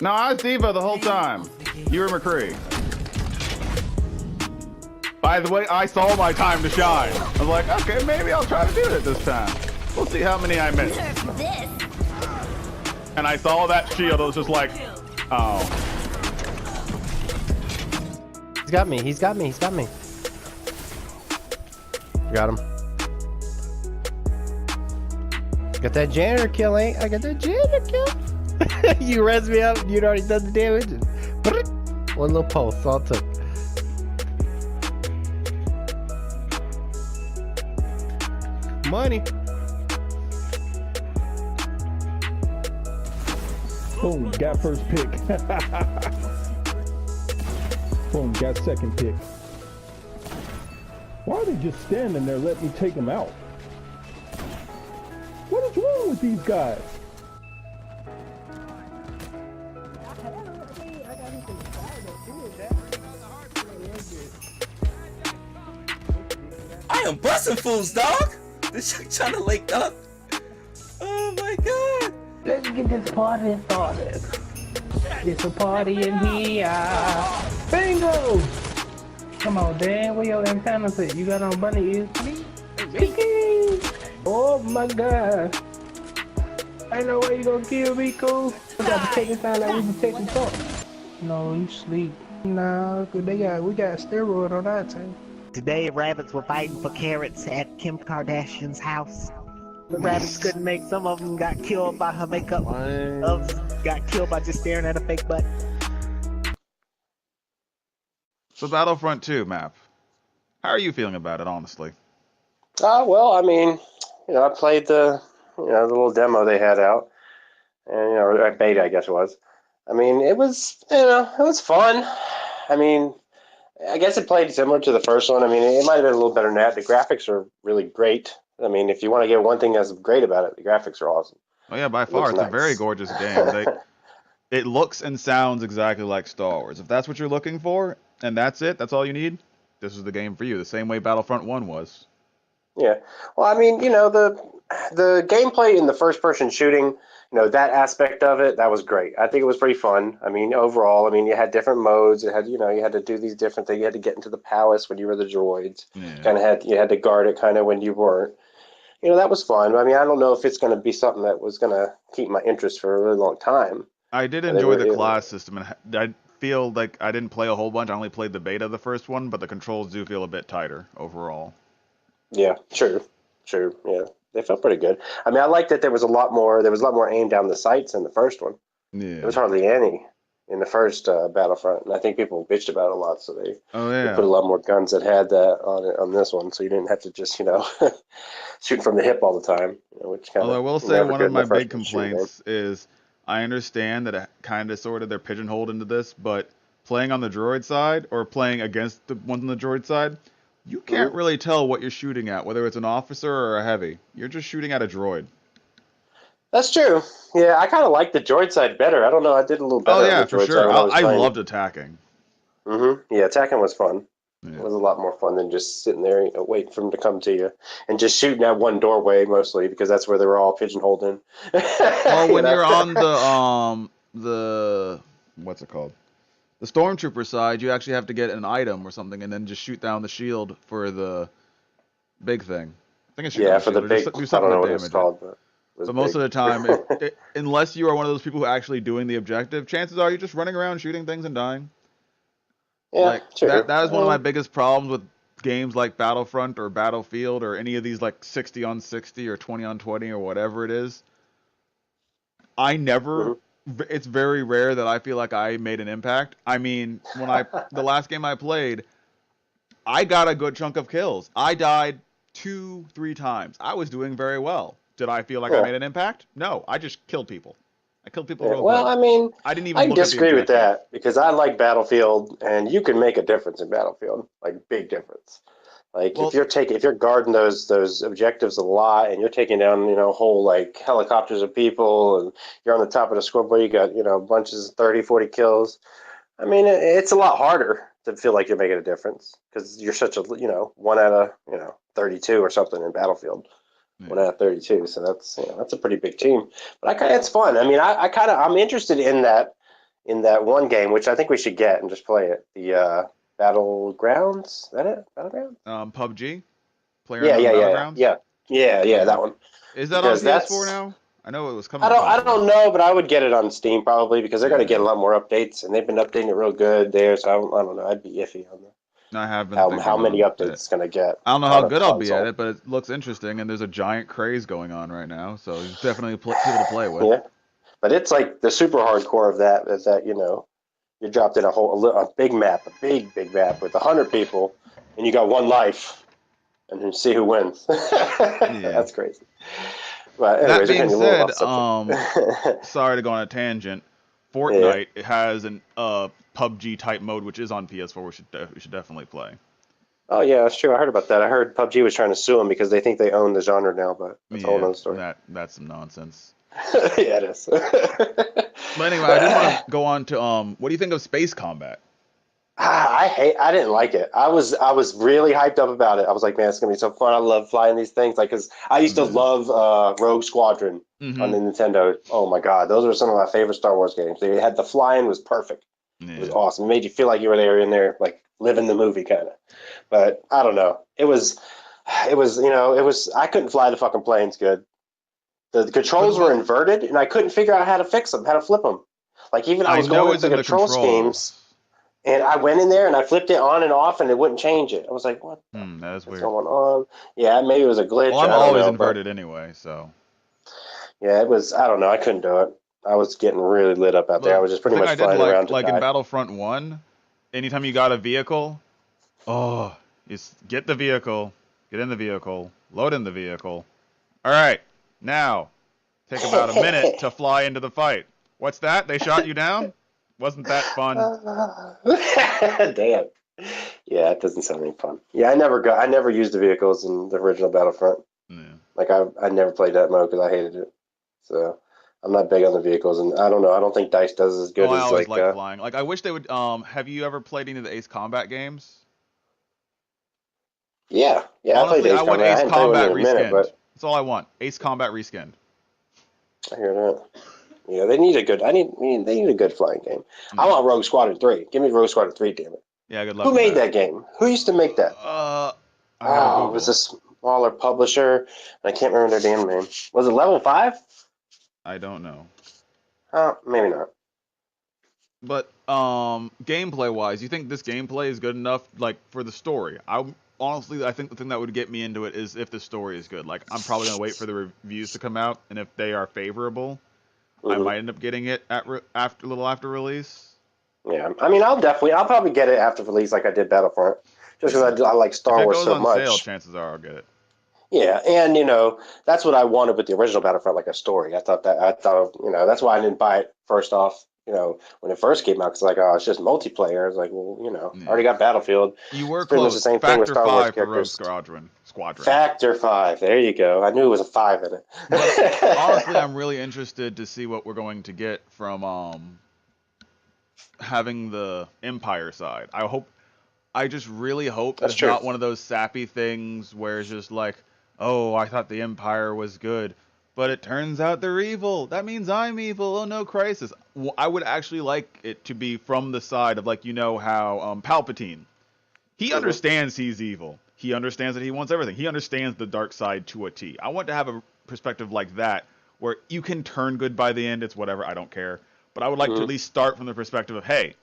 No, I was Diva the whole time. You were McCree. By the way, I saw my time to shine. I was like, okay, maybe I'll try to do it this time. We'll see how many I miss. And I saw that shield. It was just like, oh. He's got me. He's got me. He's got me. Got him. Got that janitor kill, ain't I? Got that janitor kill. You res me up. You'd already done the damage. One little pulse. All it took. Money. Boom, got first pick. Boom, got second pick. Why are they just standing there letting me take them out? What is wrong with these guys? I am busting fools, dog. This shit trying to link up. Oh my god. Let's get this party started. It's a party in here. Bingo! Come on, Dan. Where your antennas at? You got on bunny ears? Oh my god. I know where you gonna kill me, cool. We got to take it sound like we can take the talk. No, you sleep. Nah, we got steroid on our team. Today, rabbits were fighting for carrots at Kim Kardashian's house. The rabbits couldn't make. Some of them got killed by her makeup. Others got killed by just staring at a fake butt. So Battlefront 2 map. How are you feeling about it, honestly? Well, I mean, I played the little demo they had out, and or beta, I guess it was. I mean, it was, it was fun. I mean, I guess it played similar to the first one. I mean, it might have been a little better than that. The graphics are really great. I mean, if you want to get one thing that's great about it, the graphics are awesome. Oh yeah, by far, it's nice. A very gorgeous game. It looks and sounds exactly like Star Wars. If that's what you're looking for, and that's it, that's all you need, this is the game for you. The same way Battlefront 1 was. Yeah. Well, I mean, the gameplay in the first-person shooting, that aspect of it, that was great. I think it was pretty fun. I mean, overall, you had different modes. It had, you had to do these different things. You had to get into the palace when you were the droids. Yeah. You had to guard it kind of when you weren't. That was fun. I mean, I don't know if it's going to be something that was going to keep my interest for a really long time. I did enjoy the class system, and I feel like I didn't play a whole bunch. I only played the beta of the first one, but the controls do feel a bit tighter overall. Yeah, true. Yeah, they felt pretty good. I mean, I liked that there was a lot more aim down the sights in the first one. Yeah. There was hardly any in the first Battlefront, and I think people bitched about it a lot, so they put a lot more guns that had that on this one, so you didn't have to just shoot from the hip all the time. Which kind Although I will say one of my big complaints is I understand that it kind of sort of they're pigeonholed into this, but playing on the droid side or playing against the ones on the droid side, you can't really tell what you're shooting at, whether it's an officer or a heavy. You're just shooting at a droid. That's true. Yeah, I kind of like the droid side better. I don't know. I did a little better. Oh yeah, for sure. I loved attacking. Yeah, attacking was fun. Yeah. It was a lot more fun than just sitting there, waiting for them to come to you and just shooting at one doorway mostly because that's where they were all pigeonholed in. Well, when you're on the what's it called? The stormtrooper side, you actually have to get an item or something and then just shoot down the shield for the big thing. I think it's for the big. Do I don't know what it's called, but most of the time, unless you are one of those people who are actually doing the objective, chances are you're just running around shooting things and dying. Yeah, true. That is one of my biggest problems with games like Battlefront or Battlefield or any of these like 60 on 60 or 20 on 20 or whatever it is. I never. It's very rare that I feel like I made an impact. I mean, the last game I played, I got a good chunk of kills. I died 2-3 times. I was doing very well. Did I feel like I made an impact? No, I just killed people. I killed people real quick. Well, I mean, I didn't even. I disagree with that because I like Battlefield, and you can make a difference in Battlefield, like big difference. Like if you're guarding those objectives a lot, and you're taking down whole like helicopters of people, and you're on the top of the scoreboard, you got bunches of 30, 40 kills. I mean, it's a lot harder to feel like you're making a difference because you're such a 1 out of 32 or something in Battlefield. 1 out of 32, so that's a pretty big team. But it's fun. I mean, I'm interested in that in that one game, which I think we should get and just play it. The Battlegrounds. Is that it? Battlegrounds? PUBG? Yeah, Battlegrounds? Yeah, that one. Is that Because on PS4 now? I know it was coming. I don't know, but I would get it on Steam probably because they're going to get a lot more updates, and they've been updating it real good there. So I don't know. I'd be iffy on I have been how many updates it's going to get. I don't know how good I'll be at it, but it looks interesting, and there's a giant craze going on right now, so it's definitely people to play with. Yeah, but it's like the super hardcore of that is that you dropped in a big map, a big map with 100 people, and you got one life, and then see who wins. That's crazy. But anyways, that being said, sorry to go on a tangent. Fortnite has an PUBG type mode, which is on PS4. We should definitely play. Oh yeah, that's true. I heard about that. I heard PUBG was trying to sue them because they think they own the genre now, but that's a whole other story. That's some nonsense. Yeah, it is. But anyway, I did want to go on to what do you think of space combat? I didn't like it. I was really hyped up about it. I was like, man, it's gonna be so fun. I love flying these things. Like, cause I used to love Rogue Squadron on the Nintendo. Oh my god, those were some of my favorite Star Wars games. They had the flying was perfect. It was awesome. It made you feel like you were there in there, like living the movie kind of. But I don't know. It was I couldn't fly the fucking planes good. The controls were inverted, and I couldn't figure out how to fix them, how to flip them. Like even I was going into the control schemes. And I went in there and I flipped it on and off and it wouldn't change it. I was like, what? That's weird. What's going on? Yeah, maybe it was a glitch. Well, I'm always inverted anyway, so. Yeah, it was, I don't know. I couldn't do it. I was getting really lit up out there. I was just pretty much flying around. Like in Battlefront 1, anytime you got a vehicle, you get the vehicle, get in the vehicle, load in the vehicle. All right, now, take about a minute to fly into the fight. What's that? They shot you down? Wasn't that fun? Damn. Yeah, it doesn't sound any fun. Yeah, I never used the vehicles in the original Battlefront. Yeah. Like I never played that mode because I hated it. So I'm not big on the vehicles, and I don't know. I don't think DICE does as good as I always like flying. Like I wish they would. Have you ever played any of the Ace Combat games? Yeah. Honestly, I want Ace Combat reskinned. But that's all I want. Ace Combat reskinned. I hear that. Yeah, they need a good. They need a good flying game. I want Rogue Squadron 3. Give me Rogue Squadron 3, damn it. Yeah, good luck. Who made that game? Who used to make that? It was a smaller publisher. I can't remember their damn name. Was it Level 5? I don't know. Maybe not. But gameplay wise, you think this gameplay is good enough, like for the story? Honestly, I think the thing that would get me into it is if the story is good. Like I'm probably gonna wait for the reviews to come out, and if they are favorable, I might end up getting it a little after release. Yeah, I mean, I'll probably get it after release, like I did Battlefront, just because I like Star Wars so much. If it goes on sale, chances are I'll get it. Yeah, and that's what I wanted with the original Battlefront, like a story. I thought that's why I didn't buy it first off. When it first came out, because it's just multiplayer. I was like, well, I already got Battlefield. You were close. The same thing with Star Wars characters. Squadron. Factor 5. There you go. I knew it was a 5 in it. But honestly, I'm really interested to see what we're going to get from having the Empire side. I just really hope it's not one of those sappy things where it's just like, oh, I thought the Empire was good, but it turns out they're evil. That means I'm evil. Oh no, crisis. I would actually like it to be from the side of how Palpatine. He understands he's evil. He understands that he wants everything. He understands the dark side to a T. I want to have a perspective like that where you can turn good by the end. It's whatever. I don't care. But I would like to at least start from the perspective of, hey,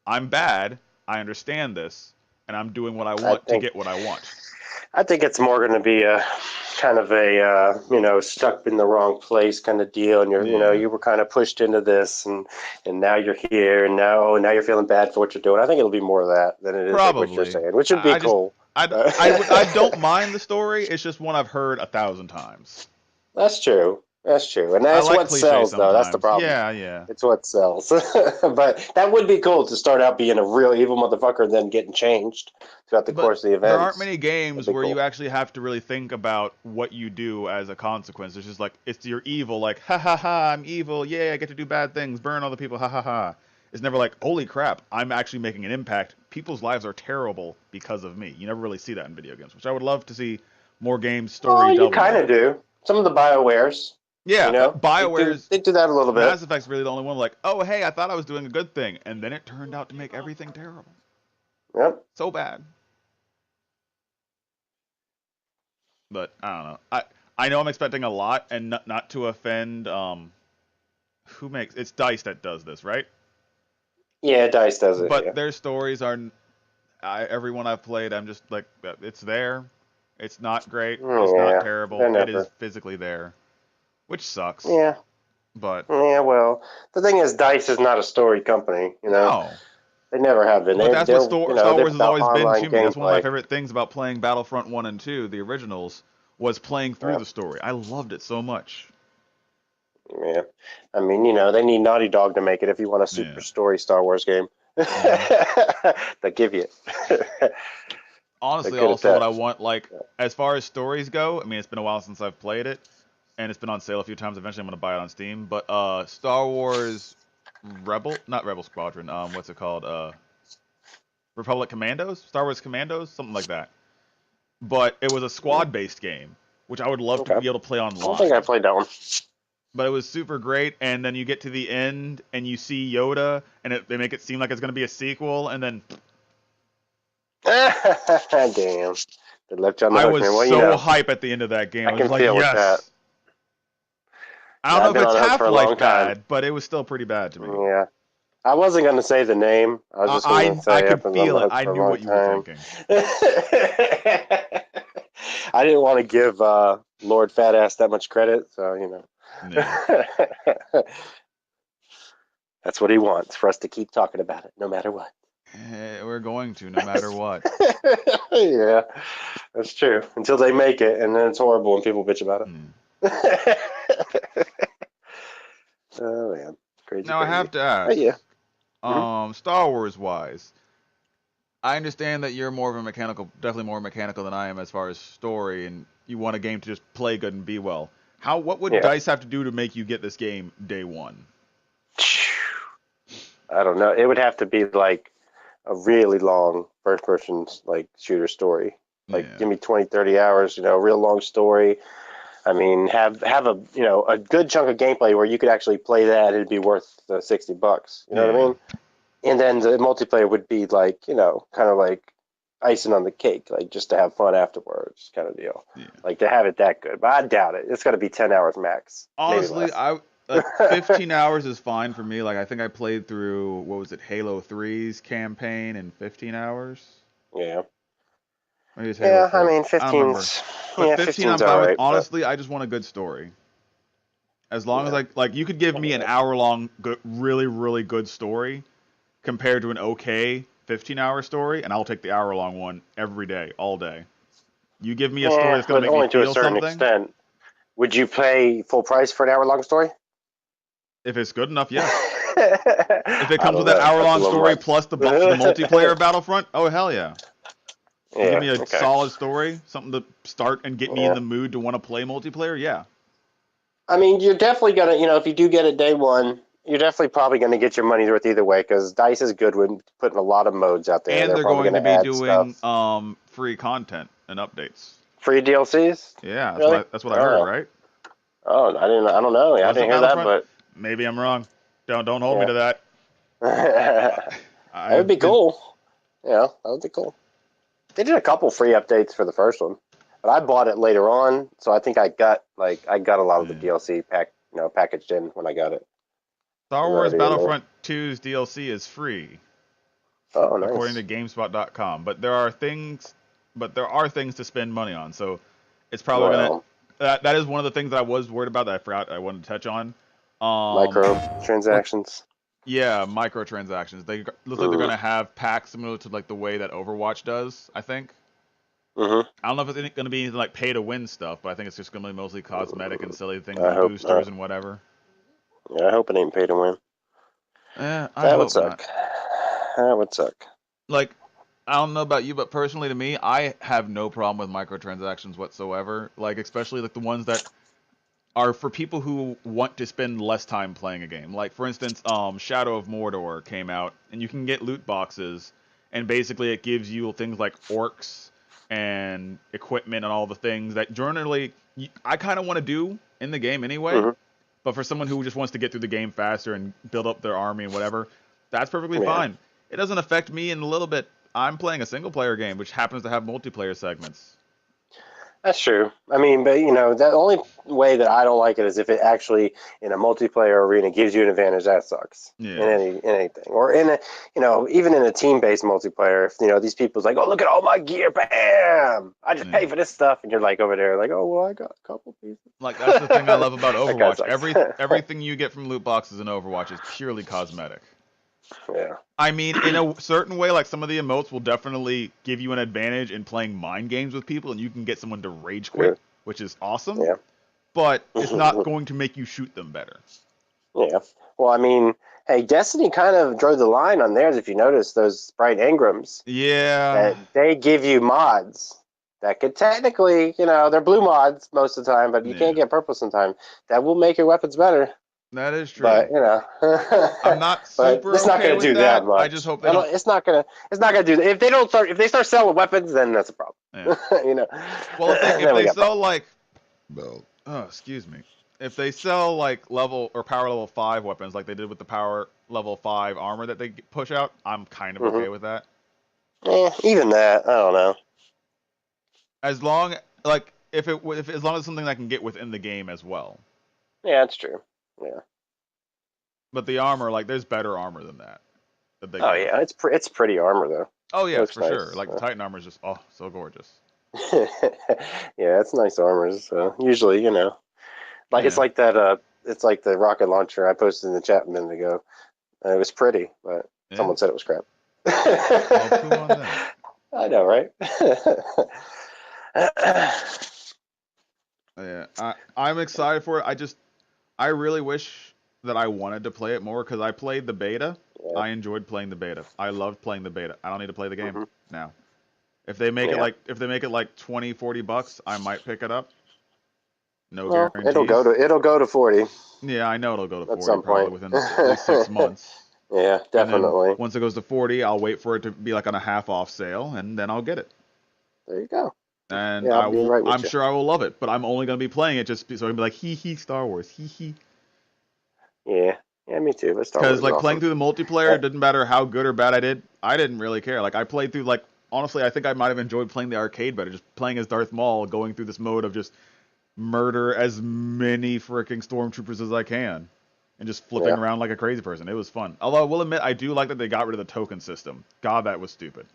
I'm bad. I understand this, and I'm doing what I want to get what I want. I think it's more going to be a kind of a stuck in the wrong place kind of deal, and you were kind of pushed into this, and now you're here, and now you're feeling bad for what you're doing. I think it'll be more of that than it is like what you're saying, which would be cool. I don't mind the story. It's just one I've heard 1,000 times. That's true. That's true. And that's what sells, though. That's the problem. Yeah. It's what sells. But that would be cool to start out being a real evil motherfucker and then getting changed throughout the course of the event. There aren't many games where you actually have to really think about what you do as a consequence. It's just like, it's your evil, like, ha ha ha, I'm evil. Yeah, I get to do bad things, burn all the people, ha ha ha. It's never like, holy crap, I'm actually making an impact. People's lives are terrible because of me. You never really see that in video games, which I would love to see more games, story. You kind of do. Some of the BioWares. Yeah, You know, BioWare's they do that a little bit. Mass Effect's really the only one like, oh hey, I thought I was doing a good thing, and then it turned out to make everything terrible. Yep. So bad. But I don't know. I know I'm expecting a lot, and not to offend. Who makes it's DICE that does this, right? Yeah, DICE does it. But Yeah. their stories are. Everyone I've played, I'm just like, it's there. It's not great. It's not terrible. It is physically there, which sucks. Yeah. But yeah, well, the thing is, DICE is not a story company. You know, no. They never have been. But that's what Star Wars has always been to me. Gameplay. That's one of my favorite things about playing Battlefront 1 and 2, the originals, was playing through the story. I loved it so much. Yeah. I mean, you know, they need Naughty Dog to make it if you want a super story Star Wars game. They give you it. Honestly, also what I want, like, as far as stories go, I mean, it's been a while since I've played it, and it's been on sale a few times. Eventually, I'm going to buy it on Steam. But Star Wars not Rebel Squadron, what's it called? Republic Commandos? Star Wars Commandos? Something like that. But it was a squad-based game, which I would love to be able to play online. I don't think I played that one. But it was super great, and then you get to the end, and you see Yoda, and they make it seem like it's going to be a sequel, and then... Damn. They left you on the hook, I was man. Well, so hype at the end of that game. I was like, feel yes! that. I don't know if it's Half-Life bad, but it was still pretty bad to me. Yeah. I wasn't going to say the name. I was just going to say I could feel it. I knew what you were thinking. I didn't want to give Lord Fatass that much credit, so, you know. Yeah. That's what he wants, for us to keep talking about it, no matter what. We're going to, no matter what. Yeah, that's true. Until they make it, and then it's horrible and people bitch about it. Oh, man. Crazy. Now, I have to ask, Star Wars-wise, I understand that you're more of a mechanical, definitely more mechanical than I am as far as story, and you want a game to just play good and be well. What would DICE have to do to make you get this game day one? I don't know. It would have to be like a really long first-person like shooter story. Like give me 20, 30 hours, you know, a real long story. I mean, have a a good chunk of gameplay where you could actually play that. It'd be worth the $60. You know what I mean? And then the multiplayer would be like, kind of like icing on the cake, like just to have fun afterwards, kind of deal. Yeah. Like to have it that good, but I doubt it. It's got to be 10 hours max. Honestly, 15 hours is fine for me. Like I think I played through Halo 3's campaign in 15 hours. Yeah. Yeah, I mean 15's. But 15 I'm fine with. Honestly, I just want a good story. As long as like you could give me an hour-long, really, really good story compared to an okay 15-hour story, and I'll take the hour-long one every day, all day. You give me a story that's going to make me feel something. Only to a certain extent. Would you pay full price for an hour-long story? If it's good enough, yeah. If it comes with that hour-long story plus the multiplayer of Battlefront, oh hell yeah. Give me a solid story, something to start and get me in the mood to want to play multiplayer, yeah. I mean, you're definitely going to, if you do get it day one, you're definitely probably going to get your money's worth either way, because DICE is good with putting a lot of modes out there. And they're going to be doing free content and updates. Free DLCs? Yeah, that's what I heard, right? Oh, I don't know. I didn't hear that, but maybe I'm wrong. Don't hold me to that. That would be cool. Yeah, that would be cool. They did a couple free updates for the first one, but I bought it later on, so I think I got a lot of the DLC packaged in when I got it. Star Wars Battlefront 2's DLC is free. Oh, nice. According to GameSpot.com, but there are things to spend money on, so it's probably gonna. That is one of the things that I was worried about that I forgot I wanted to touch on. Microtransactions. Yeah, microtransactions. They look like they're gonna have packs similar to like the way that Overwatch does. I think. I don't know if it's gonna be anything like pay to win stuff, but I think it's just gonna be mostly cosmetic and silly things like boosters and whatever. Yeah, I hope it ain't pay to win. Yeah, that would suck. That would suck. Like, I don't know about you, but personally to me, I have no problem with microtransactions whatsoever. Like, especially like the ones that are for people who want to spend less time playing a game. Like, for instance, Shadow of Mordor came out, and you can get loot boxes, and basically it gives you things like orcs and equipment and all the things that generally I kind of want to do, in the game anyway. Mm-hmm. But for someone who just wants to get through the game faster and build up their army and whatever, that's perfectly fine. It doesn't affect me in a little bit. I'm playing a single player game, which happens to have multiplayer segments. That's true. I mean, but the only way that I don't like it is if it actually in a multiplayer arena gives you an advantage. That sucks. Yeah. In anything, or in a even in a team-based multiplayer, if these people's like, oh, look at all my gear, bam! I just pay for this stuff, and you're like over there, like, oh, well, I got a couple pieces. Like that's the thing I love about Overwatch. Sucks. Everything you get from loot boxes in Overwatch is purely cosmetic. Yeah. I mean, in a certain way, like some of the emotes will definitely give you an advantage in playing mind games with people, and you can get someone to rage quit, which is awesome. Yeah. But it's not going to make you shoot them better. Yeah. Well, I mean, hey, Destiny kind of drove the line on theirs. If you notice those Bright Engrams, that they give you mods that could technically, they're blue mods most of the time, but you can't get purple sometimes. That will make your weapons better. That is true. But I'm not super. It's not going to do that much. I just hope they don't. It's not going to do that. If they start selling weapons, then that's a problem. Yeah. Well, if they sell like, excuse me. If they sell like level or power level 5 weapons, like they did with the power level 5 armor that they push out, I'm kind of okay with that. Even that, I don't know. As long like if as long as it's something I can get within the game as well. Yeah, that's true. Yeah. But the armor, like, there's better armor than that. Yeah, it's pretty armor though. Oh yeah, for nice. sure. Like the Titan armor is just so gorgeous. Yeah, it's nice armor. So usually, it's like that. It's like the rocket launcher I posted in the chat a minute ago. It was pretty, but someone said it was crap. I know, right? Yeah, I'm excited for it. I really wish that I wanted to play it more because I played the beta. Yeah. I enjoyed playing the beta. I loved playing the beta. I don't need to play the game now. If they make it like $20-$40, I might pick it up. No guarantees. It'll go to 40. Yeah, I know it'll go to 40 at some probably point. within at least 6 months. Yeah, definitely. Once it goes to 40, I'll wait for it to be like on a half off sale, and then I'll get it. There you go. And I'm sure I will love it, but I'm only going to be playing it just so I can be like, hee Star Wars, hee. Yeah, me too. Because like playing through the multiplayer, it didn't matter how good or bad I did. I didn't really care. Like I played through honestly, I think I might have enjoyed playing the arcade better, just playing as Darth Maul, going through this mode of just murder as many freaking stormtroopers as I can, and just flipping around like a crazy person. It was fun. Although I will admit, I do like that they got rid of the token system. God, that was stupid.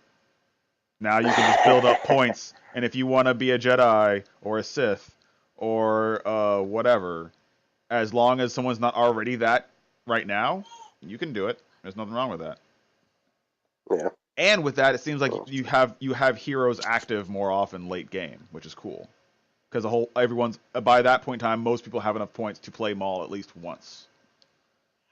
Now you can just build up points, and if you want to be a Jedi or a Sith or whatever, as long as someone's not already that right now, you can do it. There's nothing wrong with that. Yeah. And with that, it seems like you have heroes active more often late game, which is cool. Because everyone's by that point in time, most people have enough points to play Maul at least once.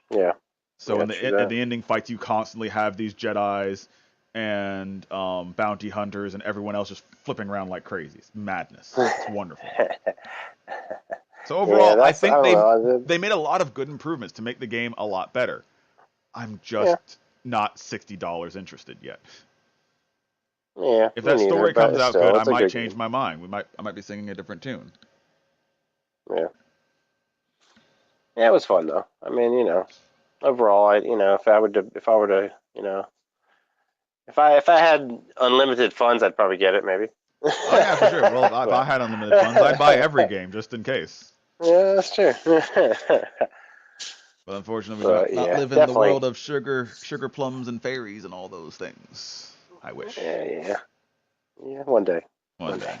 Yeah. So in the ending fights, you constantly have these Jedis and bounty hunters and everyone else just flipping around like crazy. It's madness. It's wonderful. So overall, I think they made a lot of good improvements to make the game a lot better. I'm just not $60 interested yet. Yeah. If that story comes out good, I might change my mind. I might be singing a different tune. Yeah. Yeah, it was fun though. I mean, overall, if I had unlimited funds, I'd probably get it, maybe. Oh yeah, for sure. Well, if I had unlimited funds, I'd buy every game just in case. Yeah, that's true. But unfortunately, we not live in the world of sugar plums and fairies and all those things. I wish. Yeah. One day. One day.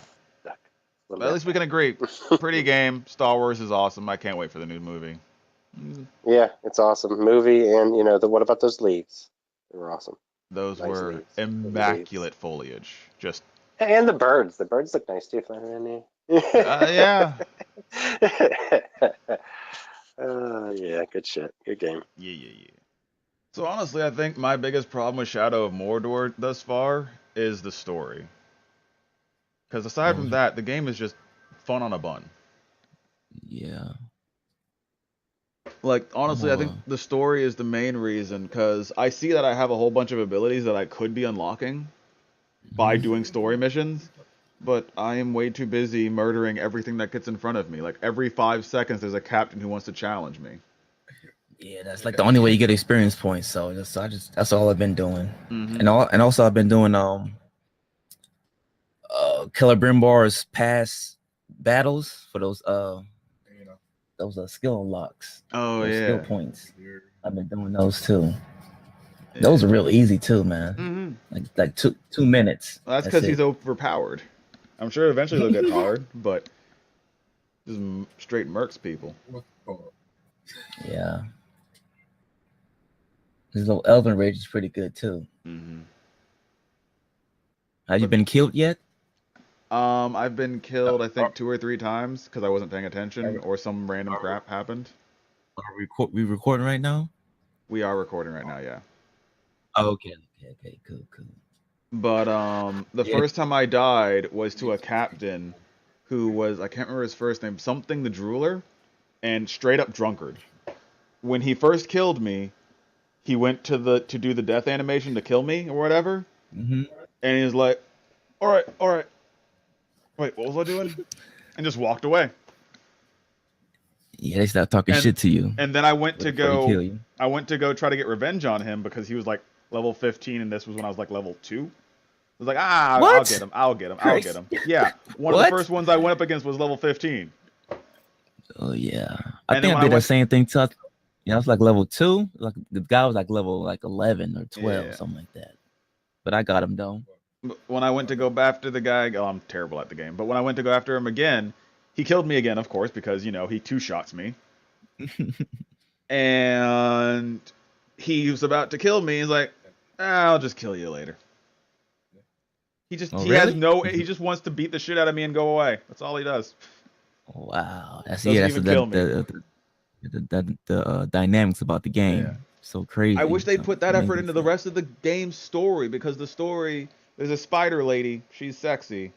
But at least we can agree. Pretty game. Star Wars is awesome. I can't wait for the new movie. Yeah, it's awesome. Movie and what about those leaves? They were awesome. Those were leaves. Immaculate foliage. Just and the birds. The birds look nice too flying around there. Yeah. Yeah, good shit. Good game. Yeah. So honestly, I think my biggest problem with Shadow of Mordor thus far is the story. Because aside from that, the game is just fun on a bun. Yeah. Like, honestly, I think the story is the main reason, because I see that I have a whole bunch of abilities that I could be unlocking by doing story missions, But I am way too busy murdering everything that gets in front of me. Like every 5 seconds, there's a captain who wants to challenge me. Yeah, that's like the only way you get experience points. So that's all I've been doing. Mm-hmm. And also I've been doing Killer Brimbar's past battles for those skill unlocks. Oh those yeah. skill points. I've been doing those too. Yeah. Those are real easy too, man. Mm-hmm. Like 2 minutes. Well, that's because he's overpowered. I'm sure eventually they'll get hard, but just straight murks people. Yeah. His little Elven Rage is pretty good too. Mm-hmm. Have you been killed yet? I've been killed I think 2 or 3 times because I wasn't paying attention or some random crap happened. Are we recording right now? We are recording right now, yeah. Oh, okay, cool. But the first time I died was to a captain who was, I can't remember his first name, something the Drooler, and straight up drunkard. When he first killed me, he went to do the death animation to kill me or whatever, and he was like, all right. Wait, what was I doing? And just walked away. Yeah, they start talking shit to you. And then I went to kill you. try to get revenge on him because he was like level 15, and this was when I was like level 2. I was like, I'll get him. Yeah, one of the first ones I went up against was level 15. Oh yeah, I think I did the same thing to. Yeah, I was like level 2. Like the guy was like level 11 or 12, something like that. But I got him though. When I went to go after the guy, I'm terrible at the game. But when I went to go after him again, he killed me again, of course, because he 2-shots me. And he was about to kill me. He's like, I'll just kill you later. He just he just wants to beat the shit out of me and go away. That's all he does. Wow, that's the dynamics about the game. Yeah. So crazy. I wish they'd put that effort into the rest of the game's story, because the story, there's a spider lady. She's sexy.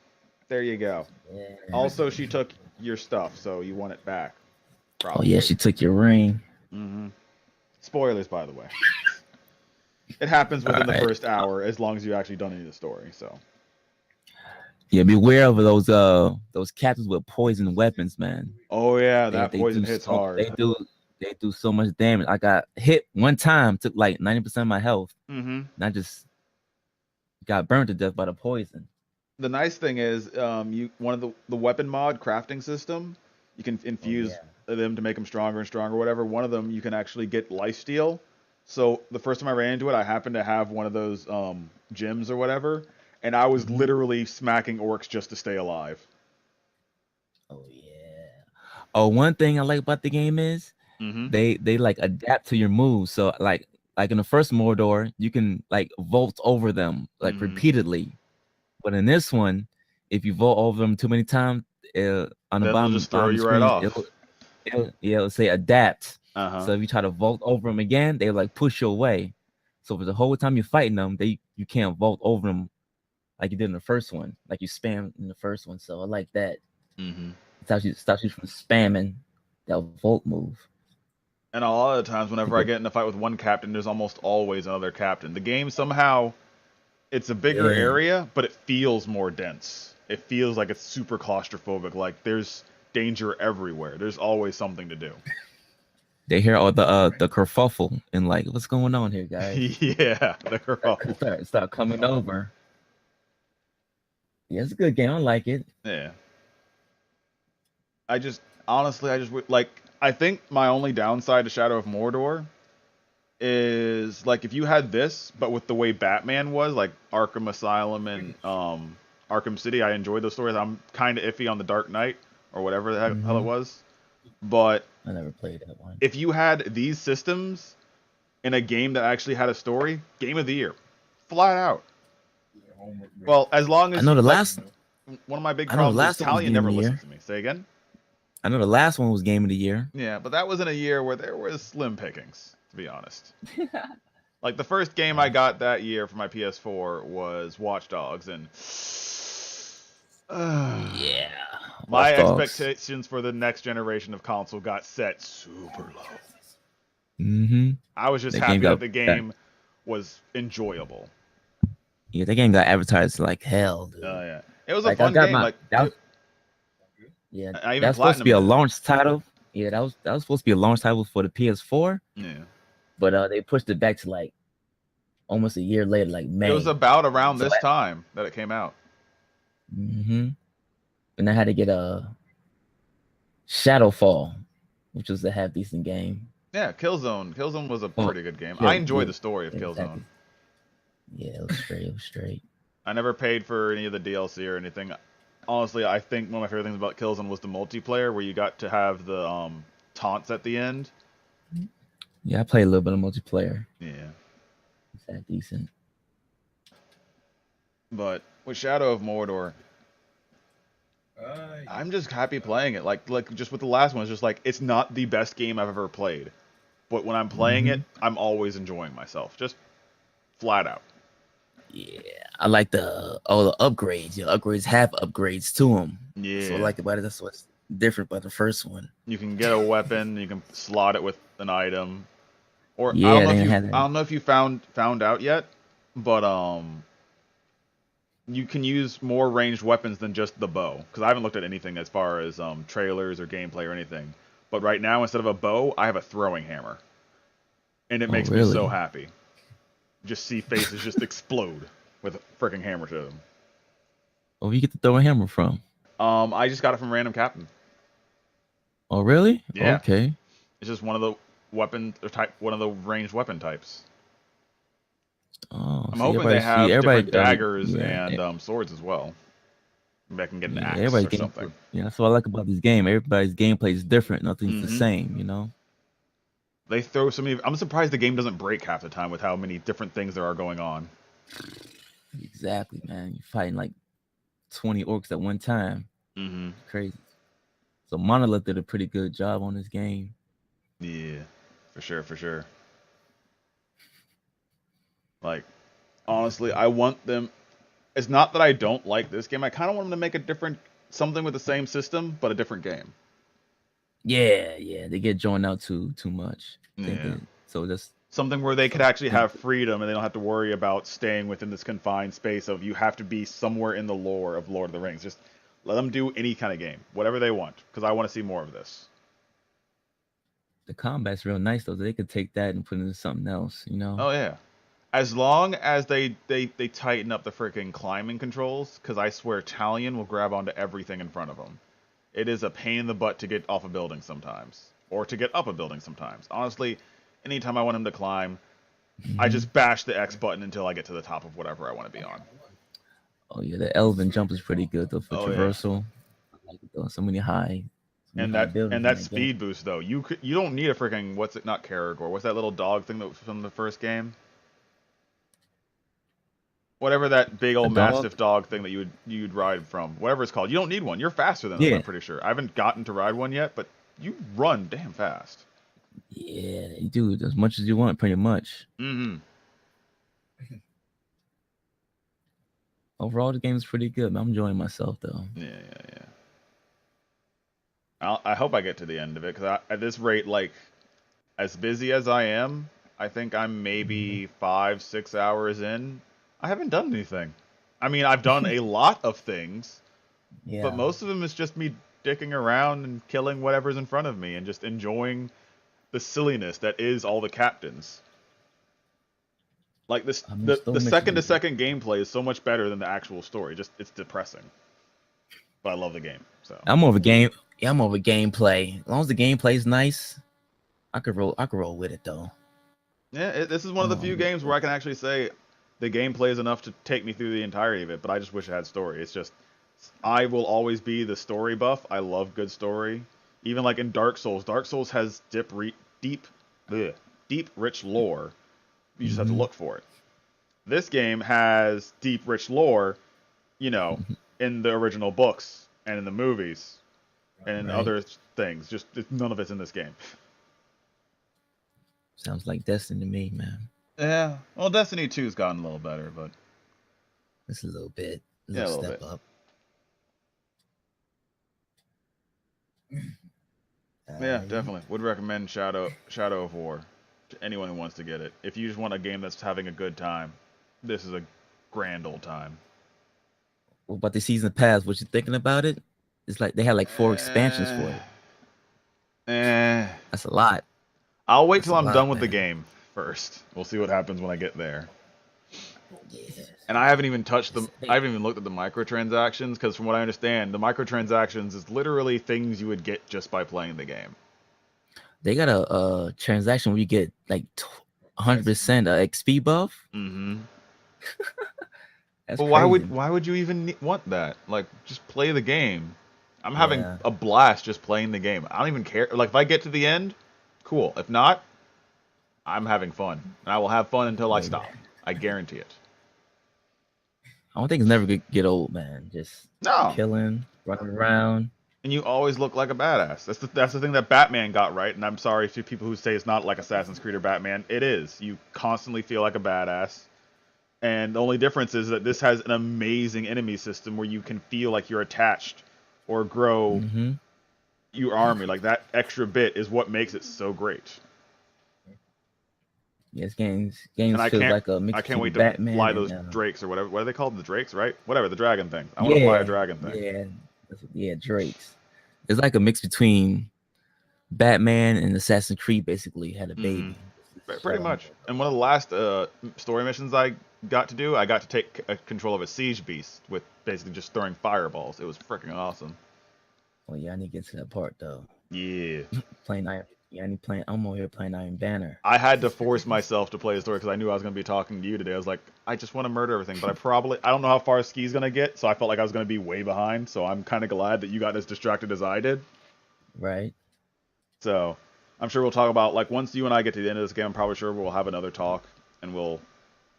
There you go. Yeah. Also, she took your stuff, so you want it back. Probably. Oh yeah, she took your ring. Mm-hmm. Spoilers, by the way. It happens within the first hour, as long as you actually done any of the story. So. Yeah, beware of those captains with poison weapons, man. Oh yeah, that poison hits hard. They do so much damage. I got hit one time, took like 90% of my health, and I just got burned to death by the poison. The nice thing is, one of the weapon mod crafting system, you can infuse them to make them stronger and stronger, whatever. One of them you can actually get lifesteal. So the first time I ran into it, I happened to have one of those gems or whatever, and I was literally smacking orcs just to stay alive. Oh yeah. Oh, one thing I like about the game is they like adapt to your moves. So like in the first Mordor, you can like vault over them like repeatedly, but in this one, if you vault over them too many times, on the bottom, just throw you right off. It'll say adapt. So if you try to vault over them again, they like push you away. So for the whole time you're fighting them, you can't vault over them like you did in the first one, like you spam in the first one. So I like that. It stops you from spamming that vault move. And a lot of the times, whenever I get in a fight with one captain, there's almost always another captain. The game somehow, it's a bigger area, but it feels more dense. It feels like it's super claustrophobic. Like there's danger everywhere. There's always something to do. They hear all the kerfuffle and like, what's going on here, guys? Yeah, the kerfuffle. Start coming over. Yeah, it's a good game. I like it. Yeah. I think my only downside to Shadow of Mordor is like if you had this, but with the way Batman was, like Arkham Asylum and Arkham City, I enjoyed those stories. I'm kind of iffy on the Dark Knight or whatever the hell it was, but I never played that one. If you had these systems in a game that actually had a story, Game of the Year, flat out. Well, as long as I know one of my big problems is Talia never listens to me. Say again? I know the last one was Game of the Year. Yeah, but that was in a year where there was slim pickings, to be honest. Like the first game I got that year for my PS4 was Watch Dogs, and my expectations for the next generation of console got set super low. I was just happy that the game was enjoyable. Yeah, that game got advertised like hell, dude. Oh yeah, it was a Like fun game. Like yeah, I even that's supposed to be a platinumed it. launch title. Yeah, that was supposed to be a launch title for the PS4. Yeah, but they pushed it back to like almost a year later, like May. It was about around So this time that it came out. And I had to get a Shadowfall, which was a half decent game. Yeah, Killzone. Killzone was a pretty good game. Yeah, I enjoyed yeah, the story of Killzone. exactly. Yeah, it was straight. It was straight. I never paid for any of the DLC or anything. Honestly, I think one of my favorite things about Killzone was the multiplayer, where you got to have the taunts at the end. Yeah, I played a little bit of multiplayer. Yeah, it's that decent. But with Shadow of Mordor, I'm just happy playing it. Like just with the last one, it's just like it's not the best game I've ever played, but when I'm playing it, I'm always enjoying myself, just flat out. Yeah, I like the upgrades. You know, upgrades have upgrades to them. Yeah, so I like about it. That's what's different about the first one. You can get a weapon, you can slot it with an item, or yeah, I don't know if you found out yet, but you can use more ranged weapons than just the bow. Because I haven't looked at anything as far as trailers or gameplay or anything. But right now, instead of a bow, I have a throwing hammer, and it makes me so happy. Just see faces just explode with a freaking hammer to them. Oh, where you get the throwing hammer from? I just got it from Random Captain. Oh, really? Yeah. Okay. It's just one of the one of the ranged weapon types. Oh, I'm hoping they have different daggers and swords as well. Maybe I can get an axe or something. Yeah, that's what I like about this game. Everybody's gameplay is different. Nothing's the same, you know? They throw so many... I'm surprised the game doesn't break half the time with how many different things there are going on. Exactly, man. You're fighting like 20 orcs at one time. Crazy. So Monolith did a pretty good job on this game. Yeah, for sure. Like, honestly, I want them... It's not that I don't like this game. I kind of want them to make a different... Something with the same system, but a different game. Yeah, they get drawn out too much. Yeah. So just something where they could actually have freedom and they don't have to worry about staying within this confined space of you have to be somewhere in the lore of Lord of the Rings. Just let them do any kind of game, whatever they want, because I want to see more of this. The combat's real nice though. They could take that and put it into something else, you know? Oh yeah. As long as they tighten up the freaking climbing controls, because I swear Talion will grab onto everything in front of him. It is a pain in the butt to get off a building sometimes. Or to get up a building sometimes. Honestly, anytime I want him to climb, I just bash the X button until I get to the top of whatever I want to be on. Oh yeah, the Elven jump is pretty good though for traversal. Yeah. I like it though. So many high. And that speed boost though. You don't need a freaking not Karagor. What's that little dog thing that was from the first game? Whatever that big old mastiff dog thing that you'd ride from. Whatever it's called. You don't need one. You're faster than them, I'm pretty sure. I haven't gotten to ride one yet, but you run damn fast. Yeah, you do as much as you want, pretty much. Overall, the game is pretty good. I'm enjoying myself though. Yeah. I hope I get to the end of it, because at this rate, like, as busy as I am, I think I'm maybe 5-6 hours in. I haven't done anything. I mean, I've done a lot of things, but most of them is just me dicking around and killing whatever's in front of me and just enjoying the silliness that is all the captains. Like this, the second-to-second gameplay is so much better than the actual story. Just it's depressing, but I love the game. So I'm more of a game. Yeah, I'm more of a gameplay. As long as the gameplay is nice, I could roll with it though. Yeah, this is one of the few games where I can actually say the gameplay is enough to take me through the entirety of it. But I just wish it had story. It's just I will always be the story buff. I love good story. Even like in Dark Souls. Dark Souls has deep, rich lore. You just have to look for it. This game has deep, rich lore, you know, in the original books and in the movies and in other things. Just none of it's in this game. Sounds like Destiny to me, man. Yeah. Well, Destiny 2's gotten a little better, but it's a little bit. A little step up. Yeah, definitely. Would recommend Shadow of War to anyone who wants to get it. If you just want a game that's having a good time, this is a grand old time. What about the season pass? What you thinking about it? It's like they had like 4 expansions for it. That's a lot. I'll wait till I'm done with the game first. We'll see what happens when I get there. Yeah. And I haven't even touched them. I haven't even looked at the microtransactions because, from what I understand, the microtransactions is literally things you would get just by playing the game. They got a transaction where you get like 100% XP buff. Mm-hmm. That's but why would you even want that? Like, just play the game. I'm having a blast just playing the game. I don't even care. Like, if I get to the end, cool. If not, I'm having fun. And I will have fun until I stop. I guarantee it. I don't think it's never gonna get old, man. Just killing, running around. And you always look like a badass. That's the thing that Batman got right. And I'm sorry to people who say it's not like Assassin's Creed or Batman. It is. You constantly feel like a badass. And the only difference is that this has an amazing enemy system where you can feel like you're attached or grow your army. Like, that extra bit is what makes it so great. Yes, games and feels like a mix. I can't wait to Batman fly those drakes or whatever. What are they called? The drakes, right? Whatever, the dragon thing. I want to fly a dragon thing. Yeah, drakes. It's like a mix between Batman and Assassin's Creed. Basically, had a baby. Pretty much. And one of the last story missions I got to do, I got to take control of a siege beast with basically just throwing fireballs. It was freaking awesome. Well, yeah, I need to get to that part though. Yeah. Playing Iron. Yeah, I'm over here playing Iron Banner. I had to force myself to play the story because I knew I was going to be talking to you today. I was like, I just want to murder everything, but I don't know how far Ski's going to get, so I felt like I was going to be way behind. So I'm kind of glad that you got as distracted as I did. Right. So I'm sure we'll talk about, like, once you and I get to the end of this game, I'm probably sure we'll have another talk and we'll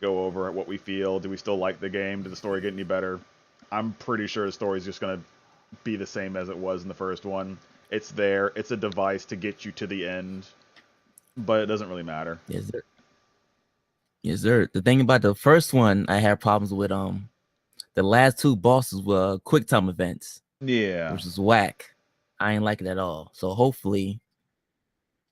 go over what we feel. Do we still like the game? Did the story get any better? I'm pretty sure the story's just going to be the same as it was in the first one. It's there. It's a device to get you to the end, but it doesn't really matter. Yes, sir. Yes, sir. The thing about the first one, I had problems with. The last 2 bosses were quick time events. Yeah, which is whack. I ain't like it at all. So hopefully,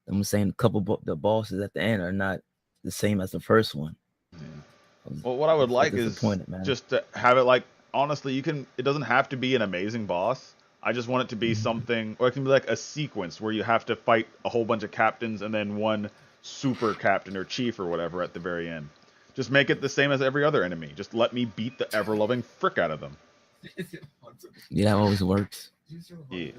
I'm saying a couple the bosses at the end are not the same as the first one. Yeah. Well, what I would like is just to have it like, honestly, it doesn't have to be an amazing boss. I just want it to be something, or it can be like a sequence where you have to fight a whole bunch of captains and then one super captain or chief or whatever at the very end. Just make it the same as every other enemy. Just let me beat the ever-loving frick out of them. Yeah, that always works. Yeah.